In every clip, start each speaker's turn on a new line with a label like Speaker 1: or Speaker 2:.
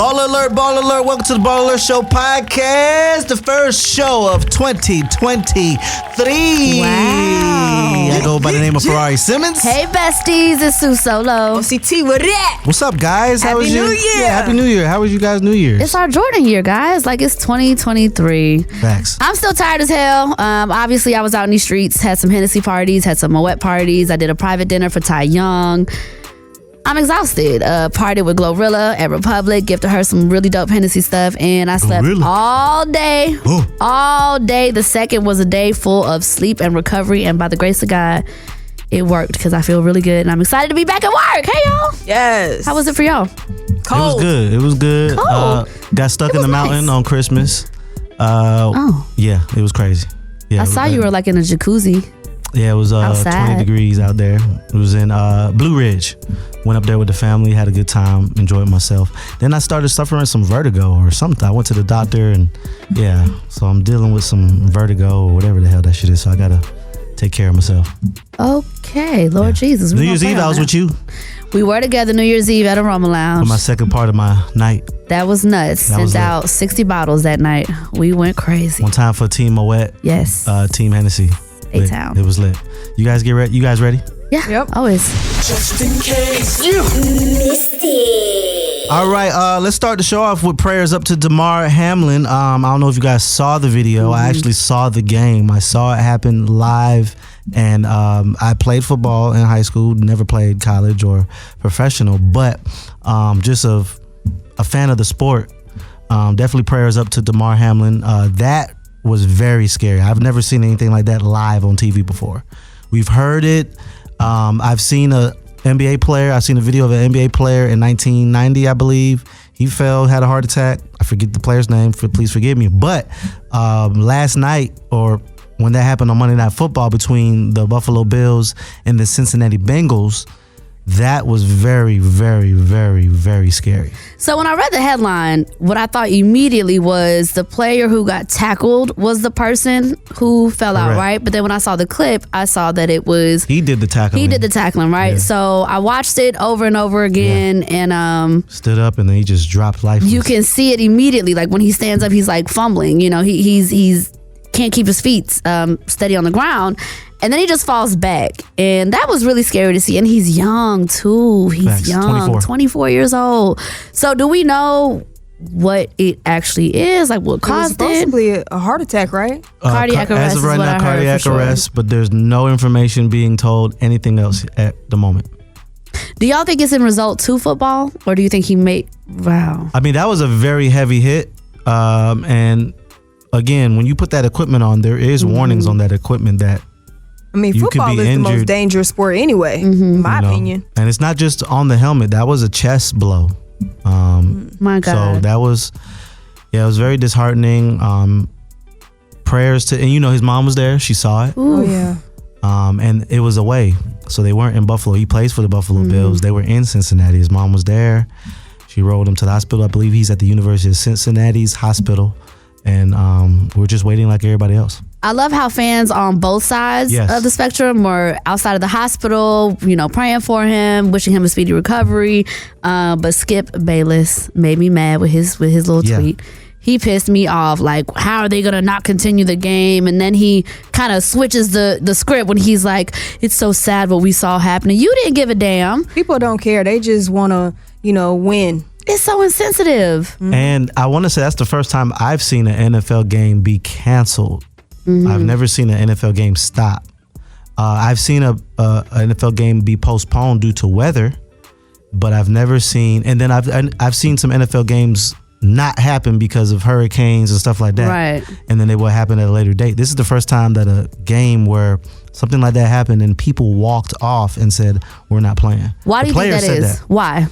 Speaker 1: BallerAlert, BallerAlert. Welcome to the BallerAlert Show podcast, the first show of 2023.
Speaker 2: Wow.
Speaker 1: I go by the name of Ferrari Simmons.
Speaker 2: Hey, besties, it's Sue Solo.
Speaker 3: OCT, what it?
Speaker 1: What's up, guys? How was
Speaker 3: Happy
Speaker 1: your
Speaker 3: New Year.
Speaker 1: Yeah, Happy New Year. How was you guys' New Year's?
Speaker 2: It's our Jordan year, guys. Like, it's 2023.
Speaker 1: Facts.
Speaker 2: I'm still tired as hell. Obviously, I was out in these streets, had some Hennessy parties, had some Moet parties. I did a private dinner for Ty Young. I'm exhausted. Partied with Glorilla at Republic, gifted her some really dope Hennessy stuff, and I slept all day. All day. The second was a day full of sleep and recovery, and by the grace of God, it worked because I feel really good, and I'm excited to be back at work. Hey, y'all.
Speaker 3: Yes.
Speaker 2: How was it for y'all?
Speaker 3: Cold.
Speaker 1: It was good.
Speaker 2: Cold.
Speaker 1: Got stuck in the mountain on Christmas. Yeah, it was crazy. Yeah,
Speaker 2: I saw you were like in a jacuzzi.
Speaker 1: Yeah, it was 20 degrees out there. It was in Blue Ridge. Went up there with the family, had a good time, enjoyed myself. Then I started suffering some vertigo or something. I went to the doctor and so I'm dealing with some vertigo or whatever the hell that shit is. So I gotta take care of myself.
Speaker 2: Okay, Lord Jesus.
Speaker 1: New Year's Eve, I was with you.
Speaker 2: We were together New Year's Eve at a Roma Lounge.
Speaker 1: For my second part of my night.
Speaker 2: That was nuts. Sent out 60 bottles that night. We went crazy.
Speaker 1: One time for Team Moet.
Speaker 2: Yes.
Speaker 1: Team Hennessy.
Speaker 2: A-Town.
Speaker 1: It was lit. You guys get ready? You guys ready?
Speaker 2: Yeah.
Speaker 3: Yep.
Speaker 2: Always.
Speaker 4: Just in case you missed it.
Speaker 1: All right, let's start the show off with prayers up to Damar Hamlin. I don't know if you guys saw the video. I actually saw the game. I saw it happen live, and I played football in high school, never played college or professional, but just a fan of the sport. Definitely prayers up to Damar Hamlin. That was very scary. I've never seen anything like that live on TV before. We've heard it. I've seen a NBA player. I've seen a video of an NBA player in 1990, I believe. He fell, had a heart attack. I forget the player's name. Please forgive me. But last night, or when that happened on Monday Night Football between the Buffalo Bills and the Cincinnati Bengals, that was very, very, very, very scary.
Speaker 2: So when I read the headline, what I thought immediately was the player who got tackled was the person who fell out, right? But then when I saw the clip, I saw that it was...
Speaker 1: He did the tackling.
Speaker 2: He did the tackling, right?
Speaker 1: Yeah.
Speaker 2: So I watched it over and over again, and...
Speaker 1: stood up and then he just dropped lifeless.
Speaker 2: You can see it immediately. Like when he stands up, he's like fumbling. You know, he's can't keep his feet steady on the ground. And then he just falls back. And that was really scary to see. And he's young, too. He's
Speaker 1: Facts.
Speaker 2: young. 24 years old. So do we know what it actually is? Like what caused it?
Speaker 3: It was supposedly a heart attack, right?
Speaker 2: Cardiac arrest.
Speaker 1: As of right now, cardiac arrest. But there's no information being told anything else at the moment.
Speaker 2: Do y'all think it's in result to football? Or do you think he made... Wow.
Speaker 1: I mean, that was a very heavy hit. And again, when you put that equipment on, there is warnings on that equipment that
Speaker 3: I mean,
Speaker 1: you
Speaker 3: football
Speaker 1: could be
Speaker 3: is
Speaker 1: injured.
Speaker 3: the most dangerous sport anyway, in my opinion.
Speaker 1: And it's not just on the helmet. That was a chest blow.
Speaker 2: My God.
Speaker 1: So that was, it was very disheartening. Prayers to, and his mom was there. She saw it.
Speaker 3: Oh, yeah.
Speaker 1: And it was away. So they weren't in Buffalo. He plays for the Buffalo Bills. They were in Cincinnati. His mom was there. She rolled him to the hospital. I believe he's at the University of Cincinnati's hospital. And we're just waiting like everybody else.
Speaker 2: I love how fans on both sides of the spectrum were outside of the hospital, praying for him, wishing him a speedy recovery. But Skip Bayless made me mad with his little tweet. He pissed me off. Like, how are they gonna not continue the game? And then he kind of switches the script when he's like, "It's so sad what we saw happening." You didn't give a damn.
Speaker 3: People don't care. They just want to, win.
Speaker 2: It's so insensitive.
Speaker 1: And I want to say that's the first time I've seen an NFL game be canceled. I've never seen an NFL game stop. I've seen an NFL game be postponed due to weather, but I've never seen. And then I've seen some NFL games not happen because of hurricanes and stuff like that.
Speaker 2: Right.
Speaker 1: And then they will happen at a later date. This is the first time that a game where something like that happened and people walked off and said, "We're not playing."
Speaker 2: Why do you think that is? Why?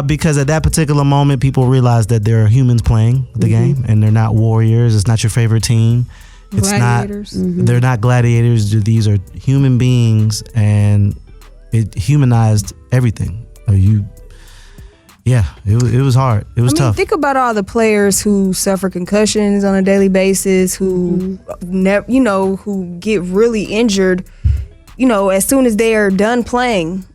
Speaker 1: Because at that particular moment, people realize that there are humans playing the game and they're not warriors. It's not your favorite team. It's
Speaker 3: Gladiators.
Speaker 1: not. They're not gladiators. These are human beings, and it humanized everything. It was hard. It was tough.
Speaker 3: Think about all the players who suffer concussions on a daily basis, who who get really injured, as soon as they are done playing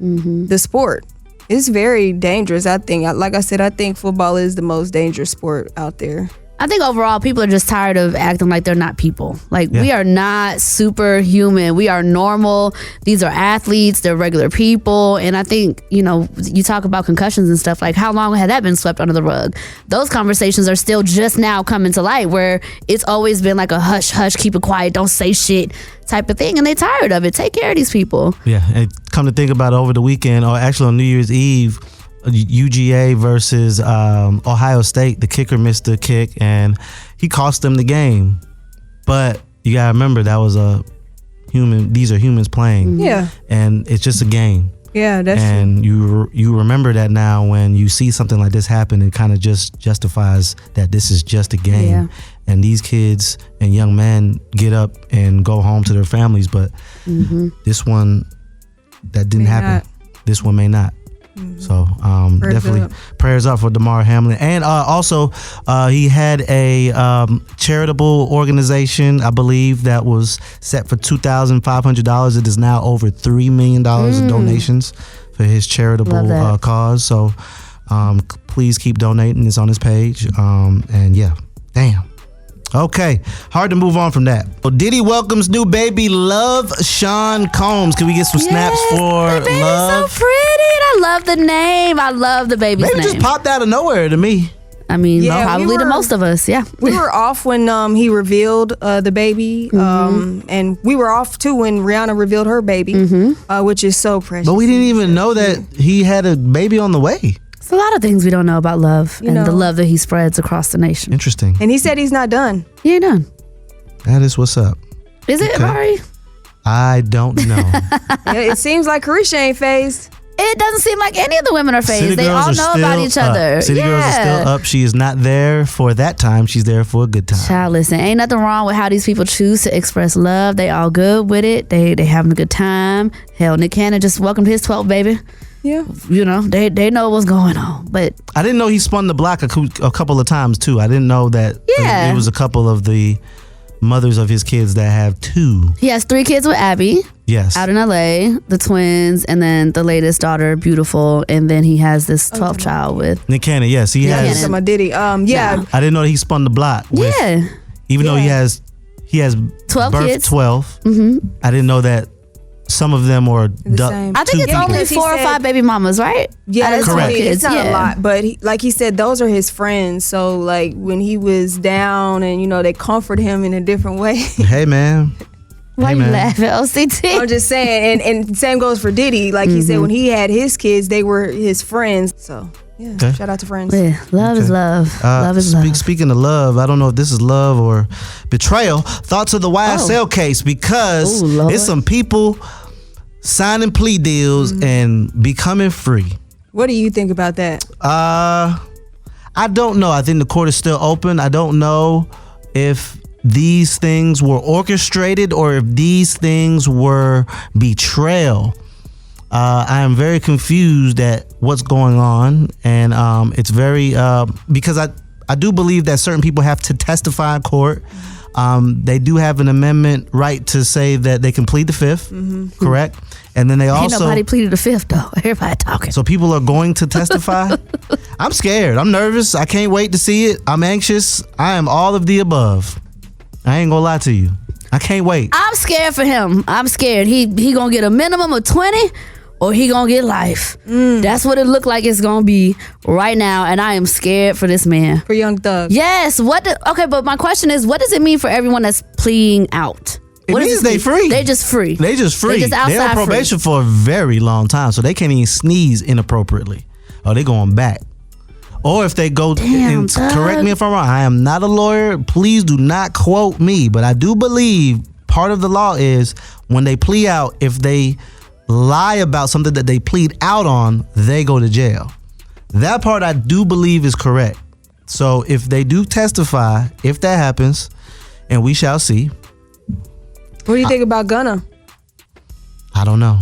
Speaker 3: the sport. It's very dangerous. I think, like I said, I think football is the most dangerous sport out there.
Speaker 2: I think overall people are just tired of acting like they're not people. Like we are not superhuman. We are normal. These are athletes. They're regular people. And I think, you know, you talk about concussions and stuff, like how long had that been swept under the rug? Those conversations are still just now coming to light, where it's always been like a hush, hush, keep it quiet, don't say shit type of thing. And they're tired of it. Take care of these people.
Speaker 1: Yeah. And come to think about it, over the weekend, or actually on New Year's Eve, UGA versus Ohio State, the kicker missed the kick and he cost them the game. But you gotta remember, that was a human. These are humans playing.
Speaker 3: Yeah.
Speaker 1: And it's just a game.
Speaker 3: Yeah, that's true.
Speaker 1: And you remember that now when you see something like this happen. It kind of just justifies that this is just a game.
Speaker 2: Yeah.
Speaker 1: And these kids and young men get up and go home to their families. But this one, that didn't happen. This one may not. So definitely prayers up for Damar Hamlin. And also he had a charitable organization, I believe, that was set for $2,500. It is now over $3 million in donations for his charitable cause. So please keep donating. It's on his page. And yeah, damn. Okay, hard to move on from that. Well, Diddy welcomes new baby Love Sean Combs. Can we get some snaps for
Speaker 2: the
Speaker 1: Love?
Speaker 2: so pretty. And I love the name. I love the baby's
Speaker 1: Baby
Speaker 2: name.
Speaker 1: just popped out of nowhere to me.
Speaker 2: I mean,
Speaker 3: Yeah,
Speaker 2: probably to most of us. Yeah.
Speaker 3: We were off when he revealed the baby, and we were off too when Rihanna revealed her baby, which is so precious.
Speaker 1: But we didn't even know that he had a baby on the way.
Speaker 2: It's a lot of things we don't know about Love and
Speaker 3: know.
Speaker 2: the love that he spreads across the nation.
Speaker 1: Interesting.
Speaker 3: And he said he's not done.
Speaker 2: He ain't done.
Speaker 1: That is what's up.
Speaker 2: Is it, Vari?
Speaker 1: I don't know.
Speaker 3: Yeah, it seems like Carisha ain't phased.
Speaker 2: It doesn't seem like any of the women are
Speaker 1: City
Speaker 2: phased. They
Speaker 1: girls
Speaker 2: all
Speaker 1: are
Speaker 2: know
Speaker 1: still
Speaker 2: about each
Speaker 1: up.
Speaker 2: other.
Speaker 1: City girls are still up. She is not there for that time. She's there for a good time.
Speaker 2: Child, listen, ain't nothing wrong with how these people choose to express love. They all good with it. They having a good time. Hell, Nick Cannon just welcomed his 12th baby.
Speaker 3: Yeah.
Speaker 2: You know, they know what's going on. But
Speaker 1: I didn't know he spun the block a couple of times too. I didn't know that it was a couple of the mothers of his kids that have two.
Speaker 2: he has 3 kids with Abby.
Speaker 1: Yes.
Speaker 2: Out in LA, the twins, and then the latest daughter, Beautiful, and then he has this 12th child with
Speaker 1: Nick Cannon, yes. He
Speaker 3: Yeah,
Speaker 1: has.
Speaker 3: so my Diddy. Yeah.
Speaker 1: I didn't know that he spun the block with, even though he has
Speaker 2: 12
Speaker 1: birthed
Speaker 2: kids.
Speaker 1: 12. I didn't know that some of them were
Speaker 3: same.
Speaker 2: I think it's
Speaker 1: people.
Speaker 2: only
Speaker 3: Because he
Speaker 2: 4 or
Speaker 3: said-
Speaker 2: 5 baby mamas, right?
Speaker 3: Yeah,
Speaker 2: Out of
Speaker 3: that's
Speaker 2: 12
Speaker 1: correct.
Speaker 3: It's
Speaker 2: kids,
Speaker 3: not a lot, but like he said, those are his friends. So like when he was down, and you know they comfort him in a different way.
Speaker 1: Hey man.
Speaker 2: Why
Speaker 1: Hey,
Speaker 2: you
Speaker 1: man.
Speaker 2: laughing, OCT?
Speaker 3: I'm just saying, and same goes for Diddy. Like he said, when he had his kids, they were his friends. So yeah,
Speaker 1: Okay.
Speaker 3: shout out to friends.
Speaker 2: Yeah, love is love. Love is love.
Speaker 1: Speaking of love, I don't know if this is love or betrayal. Thoughts of the YSL case, because
Speaker 2: Oh, Lord.
Speaker 1: it's some people signing plea deals and becoming free.
Speaker 3: What do you think about that?
Speaker 1: I don't know. I think the court is still open. I don't know if these things were orchestrated or if these things were betrayal. I am very confused at what's going on, and it's very because I do believe that certain people have to testify in court. They do have an amendment right to say that they can plead the fifth, correct? And then they
Speaker 2: Ain't
Speaker 1: also
Speaker 2: nobody pleaded the 5th though. Everybody talking.
Speaker 1: so people are going to testify. I'm scared. I'm nervous. I can't wait to see it. I'm anxious. I am all of the above. I ain't gonna lie to you. I can't wait.
Speaker 2: I'm scared for him. I'm scared. He gonna get a minimum of 20 or he gonna get life. That's what it look like it's gonna be right now, and I am scared for this man.
Speaker 3: For Young Thug.
Speaker 2: Yes. Okay, but my question is, what does it mean for everyone that's pleading out?
Speaker 1: It
Speaker 2: What does
Speaker 1: means
Speaker 2: this
Speaker 1: they
Speaker 2: mean?
Speaker 1: free.
Speaker 2: They just free.
Speaker 1: They just free.
Speaker 2: They just outside
Speaker 1: They're on probation for a very long time, so they can't even sneeze inappropriately. Or they going back. Or if they go,
Speaker 2: Damn,
Speaker 1: and
Speaker 2: Doug.
Speaker 1: correct me if I'm wrong, I am not a lawyer. Please do not quote me, but I do believe part of the law is when they plea out, if they lie about something that they plead out on, they go to jail. That part I do believe is correct. So if they do testify, if that happens, and we shall see,
Speaker 3: What do you think about Gunna?
Speaker 1: I don't know.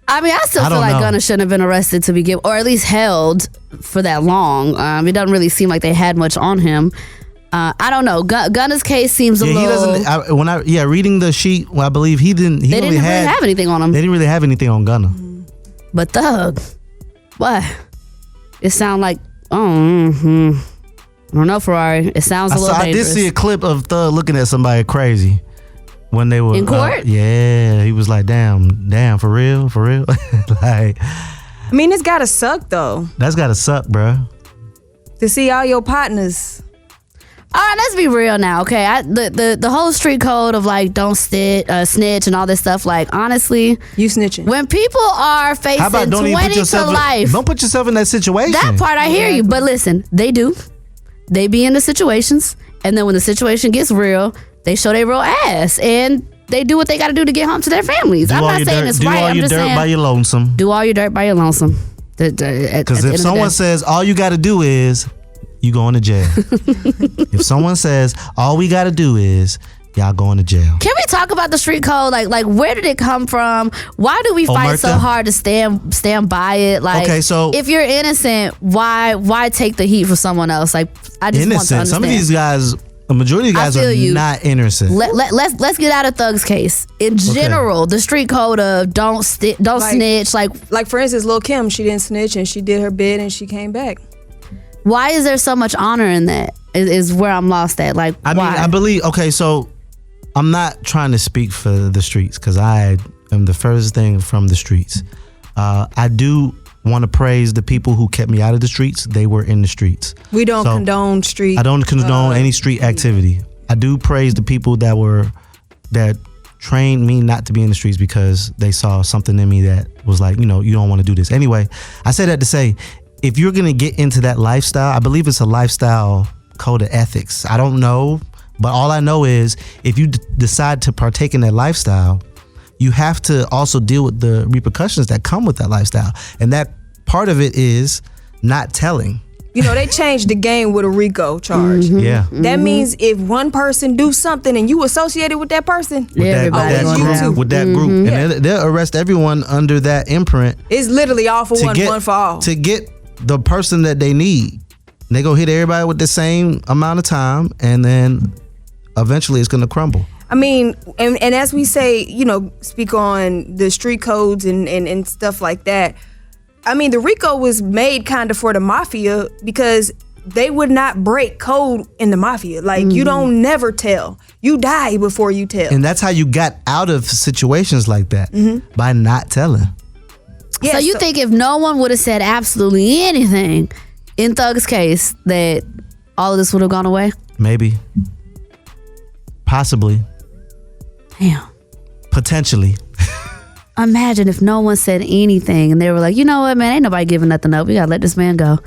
Speaker 2: I mean, I still
Speaker 1: I
Speaker 2: feel
Speaker 1: don't
Speaker 2: like
Speaker 1: know.
Speaker 2: Gunna shouldn't have been arrested to begin, or at least held for that long. It doesn't really seem like they had much on him. I don't know. Gunna's case seems a
Speaker 1: Yeah, he
Speaker 2: little.
Speaker 1: doesn't. Reading the sheet, I believe he didn't. He
Speaker 2: They didn't really have anything on him.
Speaker 1: They didn't really have anything on Gunna.
Speaker 2: But Thug, What? It sound like, I don't know, Ferrari. It sounds a little dangerous.
Speaker 1: I did see a clip of Thug looking at somebody crazy when they were
Speaker 2: in court.
Speaker 1: Yeah, he was like, damn, for real. Like,
Speaker 3: I mean, it's gotta suck though.
Speaker 1: That's gotta suck, bro.
Speaker 3: To see all your partners.
Speaker 2: All right, let's be real now, okay? The whole street code of like don't snitch and all this stuff. Like honestly,
Speaker 3: you snitching.
Speaker 2: When people are facing 20 to life,
Speaker 1: don't put yourself in that situation.
Speaker 2: That part I hear you, but listen, they do. They be in the situations, and then when the situation gets real, they show their real ass, and they do what they got to do to get home to their families. I'm not saying it's right. I'm just saying
Speaker 1: do all your dirt by your lonesome.
Speaker 2: Do all your dirt by your lonesome.
Speaker 1: Because if someone says all you got to do is you going to jail. If someone says all we got to do is y'all going to jail.
Speaker 2: Can we talk about the street code? Like where did it come from? Why do we fight so hard to stand by it? Like, okay, so if you're innocent, why take the heat for someone else? Like, I just want to understand.
Speaker 1: Some of these guys, the majority of guys are not innocent.
Speaker 2: Let's get out of Thug's case. In general, the street code of don't snitch. Like
Speaker 3: for instance, Lil' Kim, she didn't snitch and she did her bid and she came back.
Speaker 2: Why is there so much honor in that? Is where I'm lost at. Like,
Speaker 1: I
Speaker 2: why?
Speaker 1: mean, I believe. Okay, so I'm not trying to speak for the streets because I am the furthest thing from the streets. I do want to praise the people who kept me out of the streets. They were in the streets.
Speaker 3: We don't condone street.
Speaker 1: I don't condone any street activity. I do praise the people that trained me not to be in the streets because they saw something in me that was like, you don't want to do this. Anyway, I say that to say, if you're going to get into that lifestyle, I believe it's a lifestyle code of ethics. I don't know, but all I know is if you decide to partake in that lifestyle, you have to also deal with the repercussions that come with that lifestyle. And that part of it is not telling.
Speaker 3: They changed the game with a RICO charge.
Speaker 1: Mm-hmm. Yeah.
Speaker 3: That means if one person do something and you associated with that person,
Speaker 1: with that group. And they'll arrest everyone under that imprint.
Speaker 3: It's literally all for one for all.
Speaker 1: To get the person that they need. They go hit everybody with the same amount of time, and then eventually it's going to crumble.
Speaker 3: I mean, and as we say, speak on the street codes and stuff like that. I mean, the RICO was made kind of for the mafia because they would not break code in the mafia. Like, you don't never tell. You die before you tell.
Speaker 1: And that's how you got out of situations like that, by not telling.
Speaker 2: Yeah, so you think if no one would have said absolutely anything in Thug's case, that all of this would have gone away?
Speaker 1: Maybe. Possibly.
Speaker 2: Damn.
Speaker 1: Potentially.
Speaker 2: Imagine if no one said anything and they were like, you know what, man, ain't nobody giving nothing up. We got to let this man go.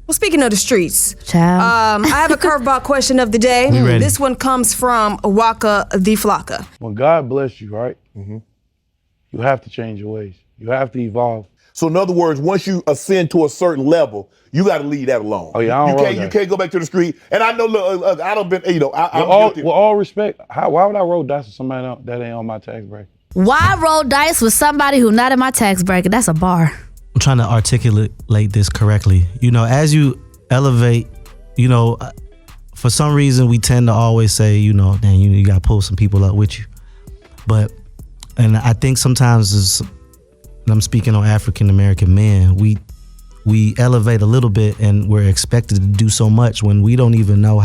Speaker 3: Well, speaking of the streets,
Speaker 2: child.
Speaker 3: I have a curveball question of the day. This one comes from Waka the Flocka.
Speaker 5: When God bless you, right, you have to change your ways. You have to evolve.
Speaker 6: So in other words, once you ascend to a certain level, you got to leave that alone.
Speaker 5: Oh yeah,
Speaker 6: you can't go back to the street. And I know, look, I don't been, I'm guilty.
Speaker 5: With all respect, why would I roll dice with somebody that ain't on my tax bracket?
Speaker 2: Why roll dice with somebody who not in my tax bracket? That's a bar.
Speaker 1: I'm trying to articulate this correctly. As you elevate, for some reason we tend to always say, dang, you got to pull some people up with you. And I think sometimes and I'm speaking on African American men, we elevate a little bit and we're expected to do so much when we don't even know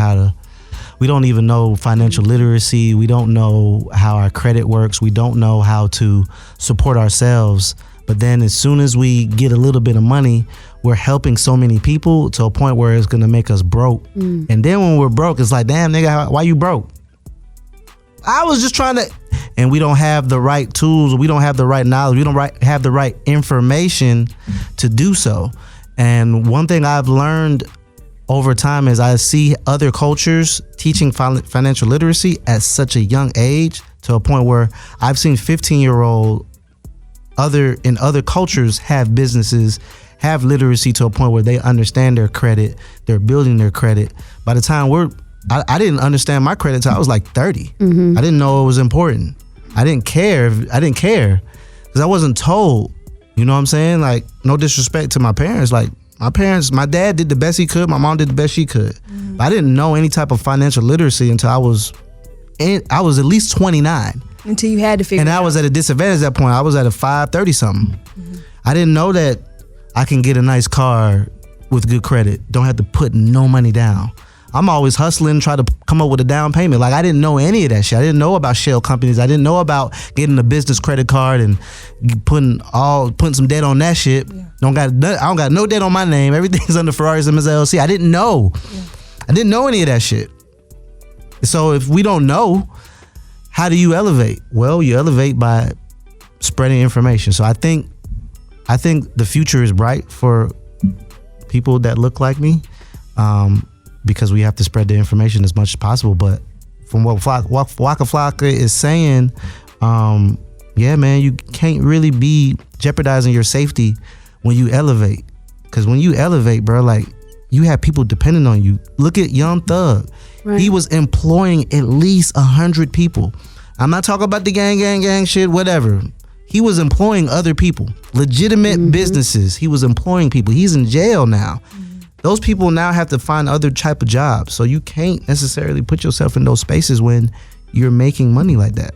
Speaker 1: we don't even know financial literacy. We don't know how our credit works. We don't know how to support ourselves. But then as soon as we get a little bit of money, we're helping so many people to a point where it's going to make us broke. And then when we're broke, it's like, damn, nigga, why you broke? I was just trying to... And we don't have the right tools. We don't have the right knowledge. We don't have the right information to do so. And one thing I've learned over time is I see other cultures teaching financial literacy at such a young age to a point where I've seen 15-year-old in other cultures have businesses, have literacy to a point where they understand their credit. They're building their credit. By the time I didn't understand my credit until I was like 30. I didn't know it was important. I didn't care because I wasn't told. You know what I'm saying? Like, no disrespect to my parents. Like, my dad did the best he could. My mom did the best she could. But I didn't know any type of financial literacy until I was at least 29.
Speaker 3: Until you had to figure it out.
Speaker 1: And I was at a disadvantage at that point. I was at a 530 something. I didn't know that I can get a nice car with good credit. Don't have to put no money down. I'm always hustling, try to come up with a down payment. Like I didn't know any of that shit. I didn't know about shell companies. I didn't know about getting a business credit card and putting some debt on that shit. Yeah. I don't got no debt on my name. Everything's under Ferrari, Simmons LLC. I didn't know. Yeah. I didn't know any of that shit. So if we don't know, how do you elevate? Well, you elevate by spreading information. So I think the future is bright for people that look like me. Because we have to spread the information as much as possible. But from what Waka Flocka is saying, yeah, man, you can't really be jeopardizing your safety when you elevate. Because when you elevate, bro, like you have people depending on you. Look at Young Thug. Right. He was employing at least 100 people. I'm not talking about the gang shit, whatever. He was employing other people, legitimate businesses. He was employing people. He's in jail now. Those people now have to find other type of jobs. So you can't necessarily put yourself in those spaces when you're making money like that.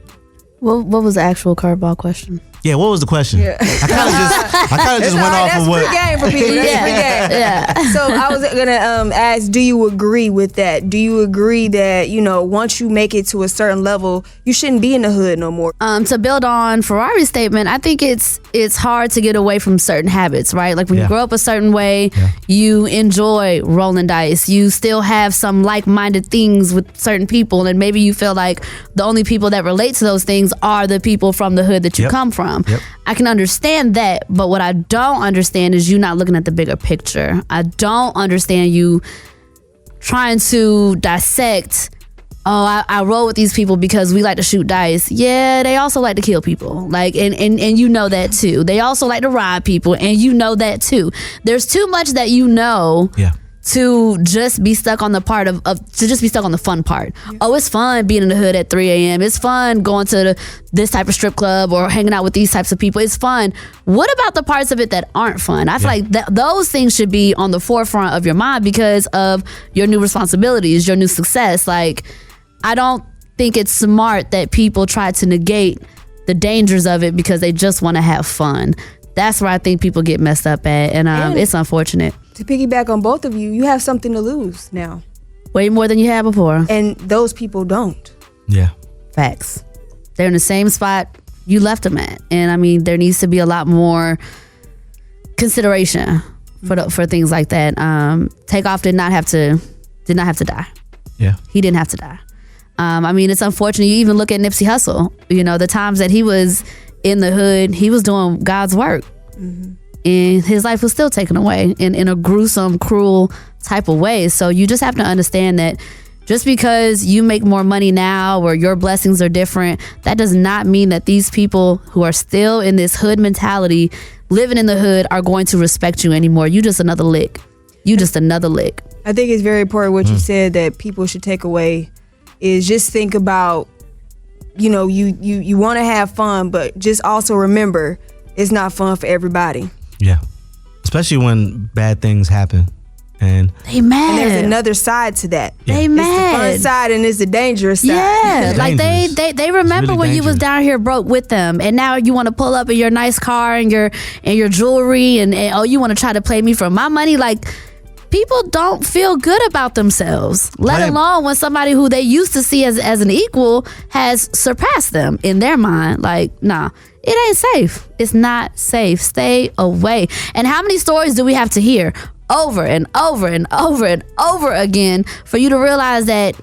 Speaker 2: What was the actual curveball question?
Speaker 1: Yeah, what was the question? Yeah. I kind of just went off of what.
Speaker 3: That's free game for people. That's free game. Yeah. So I was gonna ask, do you agree with that? Do you agree that once you make it to a certain level, you shouldn't be in the hood no more?
Speaker 2: To build on Ferrari's statement, I think it's hard to get away from certain habits, right? Like when you grow up a certain way, you enjoy rolling dice. You still have some like-minded things with certain people, and maybe you feel like the only people that relate to those things are the people from the hood that you come from. Yep. I can understand that, but what I don't understand is you not looking at the bigger picture. I don't understand you trying to dissect, I roll with these people because we like to shoot dice. Yeah, they also like to kill people. Like, and you know that too. They also like to rob people, and you know that too. There's too much that to just be stuck on the part of to just be stuck on the fun part. Oh, it's fun being in the hood at 3 a.m. It's fun going to this type of strip club or hanging out with these types of people. It's fun. What about the parts of it that aren't fun? I feel like those things should be on the forefront of your mind because of your new responsibilities, your new success. Like, I don't think it's smart that people try to negate the dangers of it because they just want to have fun. That's where I think people get messed up at, and it's unfortunate.
Speaker 3: To piggyback on both of you, you have something to lose now.
Speaker 2: Way more than you had before.
Speaker 3: And those people don't.
Speaker 1: Yeah.
Speaker 2: Facts. They're in the same spot you left them at. And I mean, there needs to be a lot more consideration for things like that. Takeoff did not have to die.
Speaker 1: Yeah.
Speaker 2: He didn't have to die. I mean, it's unfortunate. You even look at Nipsey Hussle. The times that he was in the hood, he was doing God's work. And his life was still taken away in a gruesome, cruel type of way. So you just have to understand that just because you make more money now or your blessings are different, that does not mean that these people who are still in this hood mentality, living in the hood, are going to respect you anymore. You just another lick. I
Speaker 3: think it's very important what you said that people should take away is just think about, you want to have fun, but just also remember it's not fun for everybody.
Speaker 1: Yeah. Especially when bad things happen. And
Speaker 2: they mad.
Speaker 3: And there's another side to that.
Speaker 2: Yeah. They mad.
Speaker 3: It's the fun side and it's the dangerous side.
Speaker 2: Yeah. Like they remember really when you was down here broke with them, and now you want to pull up in your nice car and your jewelry and you want to try to play me for my money. Like, people don't feel good about themselves, let alone when somebody who they used to see as an equal has surpassed them in their mind. Like, nah, it ain't safe. It's not safe. Stay away. And how many stories do we have to hear over and over and over and over again for you to realize that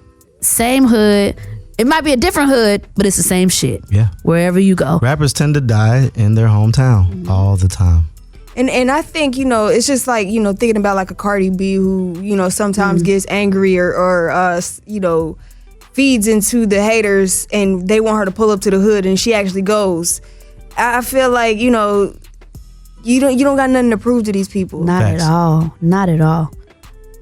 Speaker 2: same hood, it might be a different hood, but it's the same shit.
Speaker 1: Yeah.
Speaker 2: Wherever you go.
Speaker 1: Rappers tend to die in their hometown all the time.
Speaker 3: And I think, it's just like, thinking about like a Cardi B who, sometimes gets angry or feeds into the haters and they want her to pull up to the hood and she actually goes. I feel like, you don't got nothing to prove to these people.
Speaker 2: Not at all. Not at all.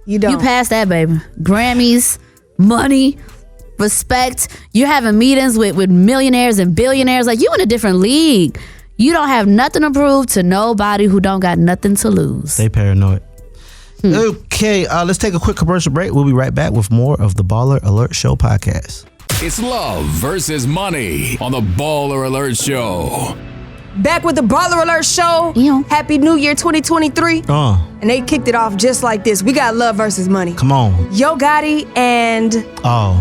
Speaker 3: You don't.
Speaker 2: You passed that, baby. Grammys, money, respect. You're having meetings with millionaires and billionaires. Like, you in a different league. You don't have nothing to prove to nobody who don't got nothing to lose.
Speaker 1: Stay paranoid. Okay, let's take a quick commercial break. We'll be right back with more of the Baller Alert Show podcast.
Speaker 7: It's love versus money on the Baller Alert Show.
Speaker 3: back with the Baller Alert show.
Speaker 2: Yeah.
Speaker 3: Happy New Year 2023. And they kicked it off just like this. We got Love versus Money.
Speaker 1: Come on.
Speaker 3: Yo Gotti and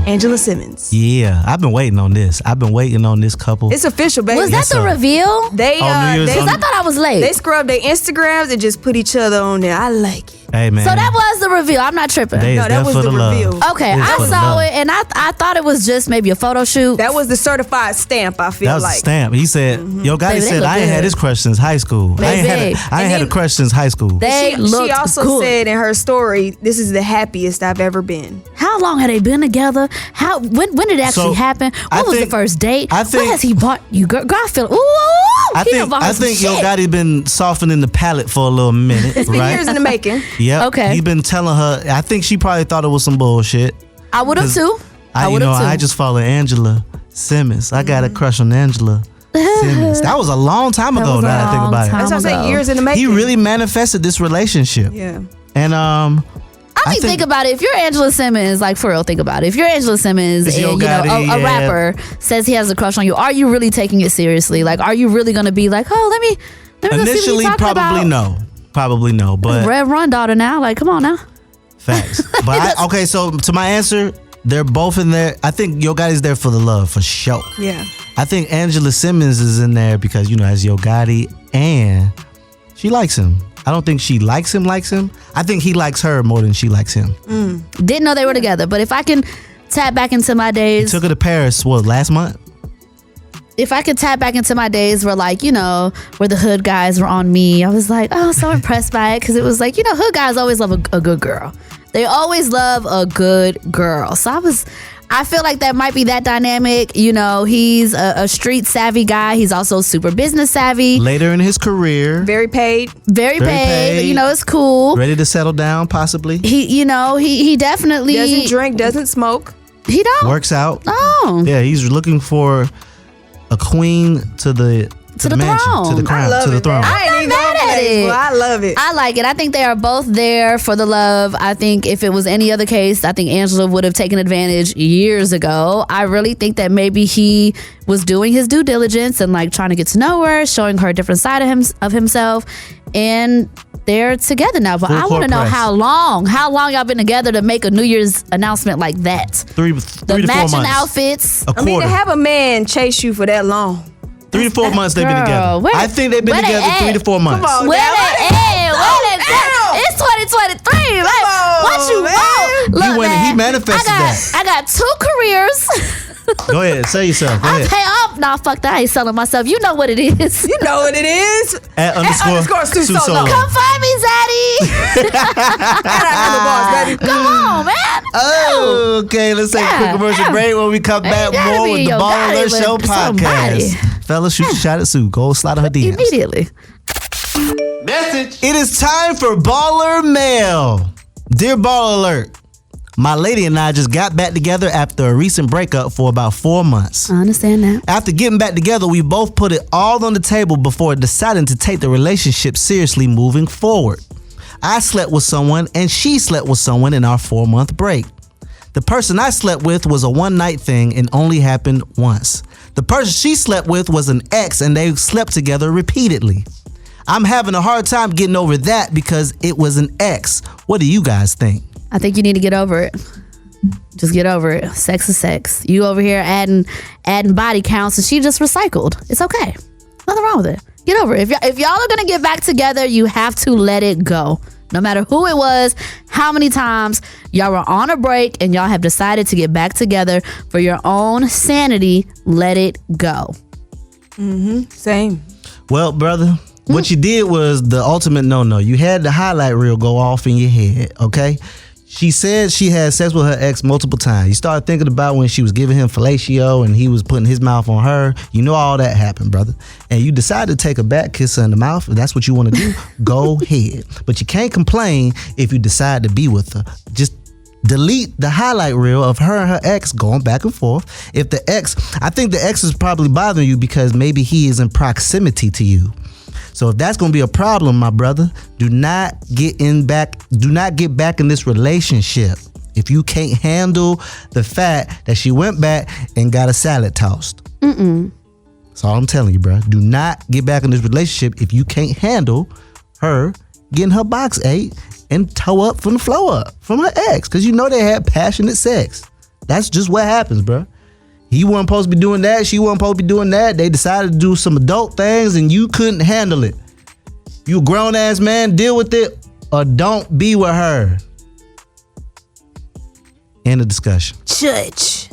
Speaker 3: Angela Simmons.
Speaker 1: Yeah, I've been waiting on this. I've been waiting on this couple.
Speaker 3: It's official, baby.
Speaker 2: Was that the reveal?
Speaker 3: They,
Speaker 2: Because I thought I was late.
Speaker 3: They scrubbed their Instagrams and just put each other on there. I like it.
Speaker 1: Hey, man.
Speaker 2: So that was the reveal. I'm not tripping.
Speaker 1: They is
Speaker 3: No, that
Speaker 1: there
Speaker 3: was
Speaker 1: for
Speaker 3: the reveal.
Speaker 1: love.
Speaker 2: Okay,
Speaker 1: They is
Speaker 2: I
Speaker 1: for the
Speaker 2: saw
Speaker 1: love.
Speaker 2: it and I thought it was just maybe a photo shoot.
Speaker 3: That was the certified stamp, I feel
Speaker 1: That was
Speaker 3: like.
Speaker 1: a stamp. He said, Yo Gotti
Speaker 2: Baby, they
Speaker 1: said,
Speaker 2: look
Speaker 1: I ain't had
Speaker 2: good.
Speaker 1: this crush since high school. I ain't had a crush since high school.
Speaker 2: They
Speaker 3: She
Speaker 2: looked
Speaker 3: also
Speaker 2: good.
Speaker 3: said in her story, this is the happiest I've ever been.
Speaker 2: How long had they been together? When did it actually
Speaker 1: So,
Speaker 2: happen?
Speaker 1: I
Speaker 2: What was the
Speaker 1: think-
Speaker 2: first date?
Speaker 1: I think-
Speaker 2: what has he bought you? Girl, I feel
Speaker 1: I think Yo Gotti been softening the palate for a little minute,
Speaker 3: It's been
Speaker 1: right?
Speaker 3: years in the making.
Speaker 1: Yep.
Speaker 2: Okay.
Speaker 1: He been telling her. I think she probably thought it was some bullshit.
Speaker 2: I would have too. I would have too.
Speaker 1: I just follow Angela Simmons. I got a crush on Angela Simmons. That was a long time ago.
Speaker 2: was a
Speaker 1: Now that I think
Speaker 2: long
Speaker 1: about
Speaker 2: time
Speaker 1: it,
Speaker 3: That's what I'm saying,
Speaker 2: ago.
Speaker 3: years in the making.
Speaker 1: he really manifested this relationship.
Speaker 3: Yeah.
Speaker 1: And
Speaker 2: I mean, think about it. If you're Angela Simmons, like for real, think about it. If you're Angela Simmons
Speaker 1: It's
Speaker 2: and
Speaker 1: Yo
Speaker 2: you know
Speaker 1: Gotti,
Speaker 2: a
Speaker 1: yeah.
Speaker 2: rapper says he has a crush on you, are you really taking it seriously? Like, are you really gonna be like, oh, let me go see what
Speaker 1: initially,
Speaker 2: you're talking
Speaker 1: probably
Speaker 2: about?
Speaker 1: probably no. But
Speaker 2: Red Run daughter now, like, come on now.
Speaker 1: facts. But okay, so to my answer, they're both in there. I think Yo Gotti's there for the love for sure.
Speaker 3: Yeah.
Speaker 1: I think Angela Simmons is in there because, as Yo Gotti, and she likes him. I don't think she likes him. I think he likes her more than she likes him.
Speaker 2: Didn't know they were together, but if I can tap back into my days,
Speaker 1: Took her to Paris, last month?
Speaker 2: if I could tap back into my days where like, where the hood guys were on me, I was like, oh, so impressed by it. Cause it was like, hood guys always love a good girl. They always love a good girl. So I feel like that might be that dynamic. He's a street savvy guy. He's also super business savvy.
Speaker 1: Later in his career,
Speaker 3: Very paid.
Speaker 2: Very paid.
Speaker 1: paid.
Speaker 2: It's cool.
Speaker 1: ready to settle down, possibly.
Speaker 2: He definitely
Speaker 3: Doesn't drink, doesn't smoke.
Speaker 2: He don't.
Speaker 1: Works out.
Speaker 2: Oh.
Speaker 1: Yeah, he's looking for a queen to the
Speaker 2: To the
Speaker 1: mansion,
Speaker 2: throne.
Speaker 1: to the crown,
Speaker 3: I love
Speaker 1: to the
Speaker 3: it,
Speaker 1: throne.
Speaker 3: man. I ain't even
Speaker 2: mad
Speaker 3: on
Speaker 2: at
Speaker 3: that,
Speaker 2: it.
Speaker 3: but I love it.
Speaker 2: I like it. I think they are both there for the love. I think if it was any other case, I think Angela would have taken advantage years ago. I really think that maybe he was doing his due diligence and like trying to get to know her, showing her a different side of himself, and they're together now. But
Speaker 1: Full
Speaker 2: I want
Speaker 1: court
Speaker 2: to know
Speaker 1: press.
Speaker 2: how long y'all been together to make a New Year's announcement like that.
Speaker 1: Three
Speaker 2: The
Speaker 1: to 4
Speaker 2: matching
Speaker 1: months.
Speaker 2: outfits.
Speaker 1: A
Speaker 3: I mean,
Speaker 1: quarter.
Speaker 3: to have a man chase you for that long.
Speaker 1: 3 to 4 months they've been
Speaker 2: Girl,
Speaker 1: together.
Speaker 2: where-
Speaker 1: I think they've been
Speaker 2: where they
Speaker 1: together
Speaker 2: at?
Speaker 1: 3 to 4 months.
Speaker 3: Come on.
Speaker 2: Where
Speaker 3: Damn.
Speaker 2: they at? Where they at? It's 2023. Like, what you
Speaker 3: man.
Speaker 2: want? Look,
Speaker 1: He
Speaker 2: man,
Speaker 1: manifested that.
Speaker 2: I got 2 careers.
Speaker 1: Go ahead, say yourself. Go ahead.
Speaker 2: Nah, fuck that. I ain't selling myself. You know what it is.
Speaker 3: You know what it is.
Speaker 1: At underscore
Speaker 3: Sue
Speaker 1: Sue
Speaker 3: Solo.
Speaker 1: Solo.
Speaker 2: Come find me, Zaddy.
Speaker 3: Baby.
Speaker 2: Come on, man.
Speaker 1: Oh, okay, let's take a quick
Speaker 2: Yeah,
Speaker 1: commercial
Speaker 2: yeah.
Speaker 1: break. When we come
Speaker 2: Ain't
Speaker 1: back,
Speaker 2: gotta
Speaker 1: more
Speaker 2: be
Speaker 1: with the
Speaker 2: your
Speaker 1: Baller
Speaker 2: body,
Speaker 1: Alert Show
Speaker 2: but somebody.
Speaker 1: podcast. Fellas, shoot your shot at Sue. Go slide her DMs.
Speaker 2: Immediately.
Speaker 1: Message. It is time for Baller Mail. Dear Baller Alert, my lady and I just got back together after a recent breakup for about 4 months.
Speaker 2: I understand that.
Speaker 1: After getting back together, we both put it all on the table before deciding to take the relationship seriously moving forward. I slept with someone and she slept with someone in our 4-month break. The person I slept with was a one-night thing and only happened once. The person she slept with was an ex and they slept together repeatedly. I'm having a hard time getting over that because it was an ex. What do you guys think?
Speaker 2: I think you need to get over it. Just get over it. Sex is sex. You over here adding body counts and she just recycled. It's okay. Nothing wrong with it. Get over it. If y'all are gonna get back together, you have to let it go. No matter who it was, how many times y'all were on a break and y'all have decided to get back together for your own sanity, let it go.
Speaker 3: Same.
Speaker 1: Well, brother, what you did was the ultimate no-no. You had the highlight reel go off in your head, okay? She said she had sex with her ex multiple times. You started thinking about when she was giving him fellatio and he was putting his mouth on her. You know all that happened, brother. And you decided to take a back kiss her in the mouth. If that's what you want to do, go ahead. But you can't complain if you decide to be with her. Just delete the highlight reel of her and her ex going back and forth. If the ex, I think the ex is probably bothering you because maybe he is in proximity to you. So if that's going to be a problem, my brother, do not get back in this relationship if you can't handle the fact that she went back and got a salad tossed. That's all I'm telling you, bro. Do not get back in this relationship if you can't handle her getting her box ate and toe up from the floor up from her ex. Because you know they had passionate sex. That's just what happens, bro. He wasn't supposed to be doing that. She wasn't supposed to be doing that. They decided to do some adult things and you couldn't handle it. You a grown ass man, deal with it or don't be with her. End of discussion.
Speaker 2: Judge.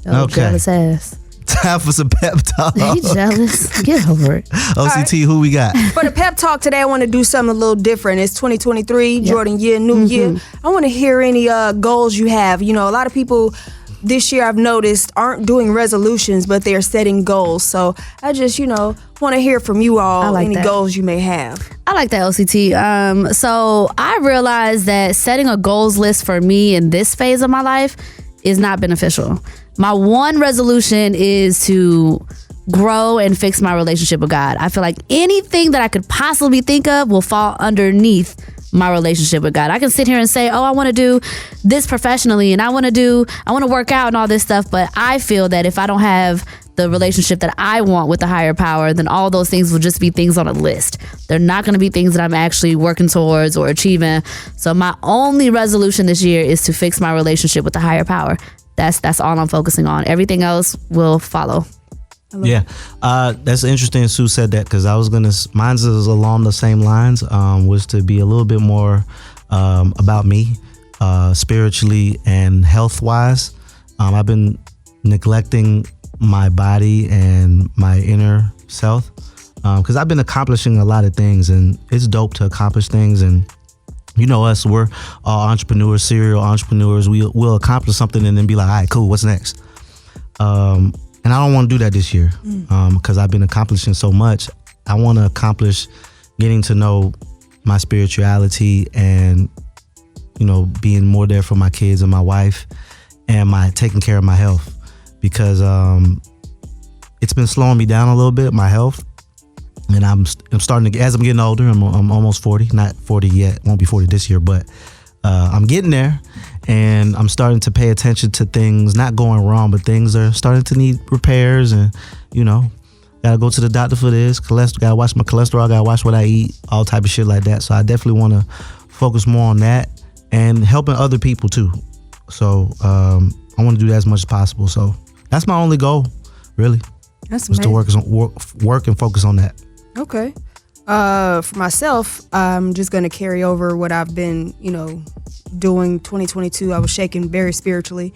Speaker 1: Okay.
Speaker 2: Jealous ass.
Speaker 1: Time for some pep talk.
Speaker 2: He jealous. Get over it.
Speaker 1: OCT, who we got?
Speaker 3: For the pep talk today, I want to do something a little different. It's 2023, Jordan year, new year. I want to hear any goals you have. You know, a lot of people this year I've noticed aren't doing resolutions, but they're setting goals. So I just, want to hear from you all any goals you may have.
Speaker 2: I like that, OCT. So I realized that setting a goals list for me in this phase of my life is not beneficial. My one resolution is to grow and fix my relationship with God. I feel like anything that I could possibly think of will fall underneath my relationship with God. I can sit here and say, I want to do this professionally and I want to work out and all this stuff. But I feel that if I don't have the relationship that I want with the higher power, then all those things will just be things on a list. They're not going to be things that I'm actually working towards or achieving. So my only resolution this year is to fix my relationship with the higher power. That's all I'm focusing on. Everything else will follow.
Speaker 1: Yeah, that's interesting. Sue said that because mine's is along the same lines. Was to be a little bit more about me, spiritually and health wise. I've been neglecting my body and my inner self because I've been accomplishing a lot of things, and it's dope to accomplish things. And you know us, we're all entrepreneurs, serial entrepreneurs. We'll accomplish something and then be like, all right, cool, what's next? And I don't want to do that this year because I've been accomplishing so much. I want to accomplish getting to know my spirituality and, being more there for my kids and my wife and taking care of my health because it's been slowing me down a little bit, my health. And I'm starting to, as I'm getting older, I'm almost 40, not 40 yet, won't be 40 this year, but I'm getting there and I'm starting to pay attention to things not going wrong, but things are starting to need repairs and, gotta go to the doctor for this, gotta watch my cholesterol, gotta watch what I eat, all type of shit like that. So I definitely want to focus more on that and helping other people too. So I want to do that as much as possible. So that's my only goal, really.
Speaker 3: That's
Speaker 1: amazing. To work and focus on that.
Speaker 3: Okay. For myself, I'm just going to carry over what I've been, doing 2022. I was shaken very spiritually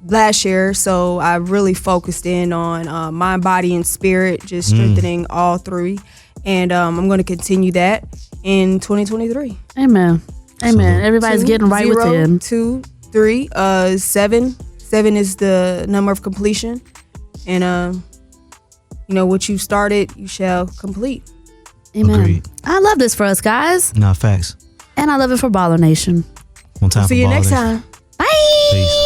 Speaker 3: last year. So I really focused in on mind, body, and spirit, just strengthening all three. And I'm going to continue that in 2023.
Speaker 2: Amen. Everybody's getting right within.
Speaker 3: 2, 3, 7. 7 is the number of completion. And, what you started, you shall complete.
Speaker 2: Amen.
Speaker 1: Agreed.
Speaker 2: I love this for us, guys.
Speaker 1: No, facts.
Speaker 2: And I love it for Baller Nation.
Speaker 1: One time
Speaker 3: See
Speaker 1: for
Speaker 3: you
Speaker 1: Baller
Speaker 3: next
Speaker 1: Nation.
Speaker 3: time.
Speaker 2: Bye.
Speaker 1: Peace.